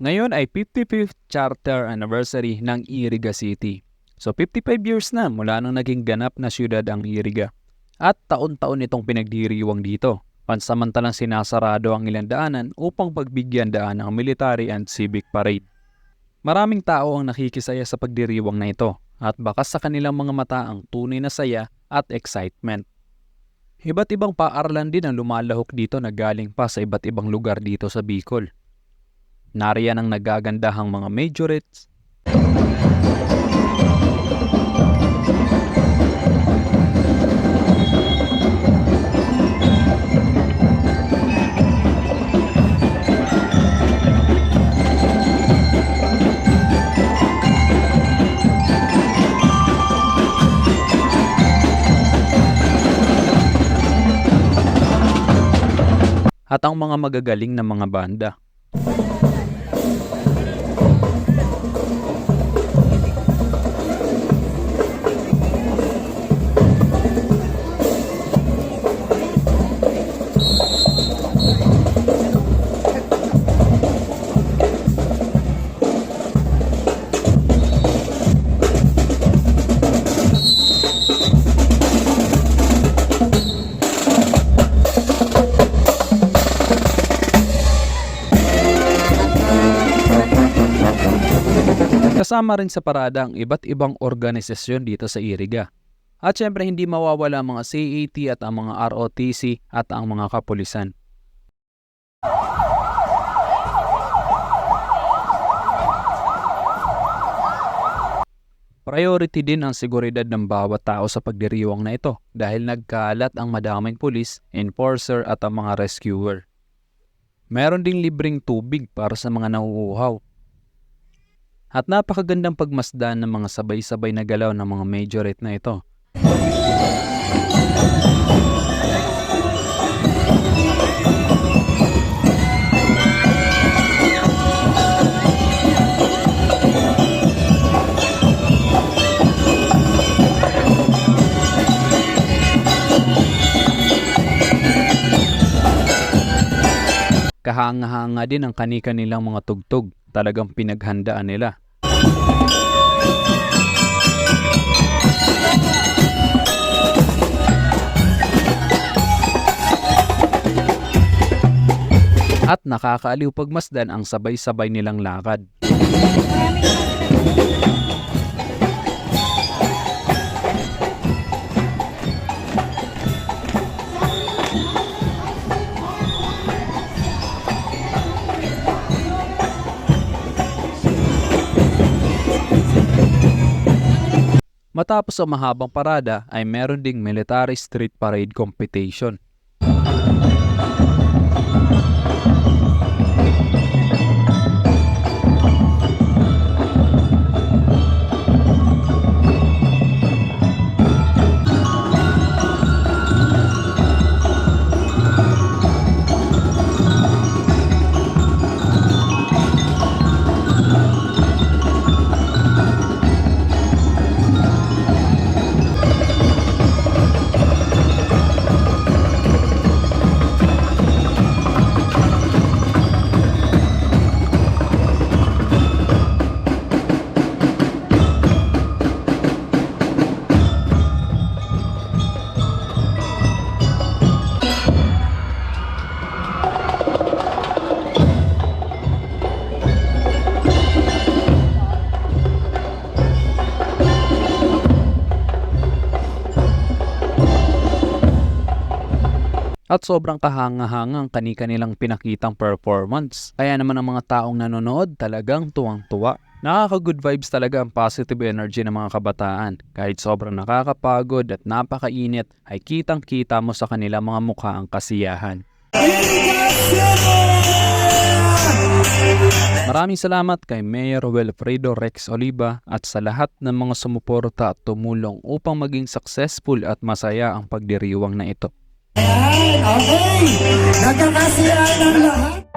Ngayon ay 55th Charter Anniversary ng Iriga City. So 55 years na mula nung naging ganap na syudad ang Iriga. At taon-taon itong pinagdiriwang dito. Pansamantalang sinasarado ang ilang daanan upang pagbigyan daan ng military and civic parade. Maraming tao ang nakikisaya sa pagdiriwang na ito at bakas sa kanilang mga mata ang tunay na saya at excitement. Iba't ibang paaralan din ang lumalahok dito na galing pa sa iba't ibang lugar dito sa Bicol. Nariyan ang nagagandahang mga majorettes, at ang mga magagaling na mga banda. Kasama rin sa parada ang iba't ibang organisasyon dito sa Iriga. At syempre hindi mawawala ang mga CAT at ang mga ROTC at ang mga kapulisan. Priority din ang seguridad ng bawat tao sa pagdiriwang na ito dahil nagkalat ang madaming pulis, enforcer at ang mga rescuer. Meron ding libreng tubig para sa mga nauuhaw. At napakagandang pagmasdan ng mga sabay-sabay na galaw ng mga majorette na ito. Kahanga-hanga din ang kani-kanilang mga tugtog. Talagang pinaghandaan nila. At nakakaaliw pagmasdan ang sabay-sabay nilang lakad. Matapos ang mahabang parada ay meron ding military street parade competition. At sobrang kahanga-hanga ang kani-kanilang pinakitang performance. Kaya naman ang mga taong nanonood talagang tuwang-tuwa. Nakaka-good vibes talaga ang positive energy ng mga kabataan. Kahit sobrang nakakapagod at napakainit ay kitang-kita mo sa kanilang mga mukha ang kasiyahan. Maraming salamat kay Mayor Wilfredo Rex Oliva at sa lahat ng mga sumuporta at tumulong upang maging successful at masaya ang pagdiriwang na ito. Okay, nagkakasiyahan ng lahat.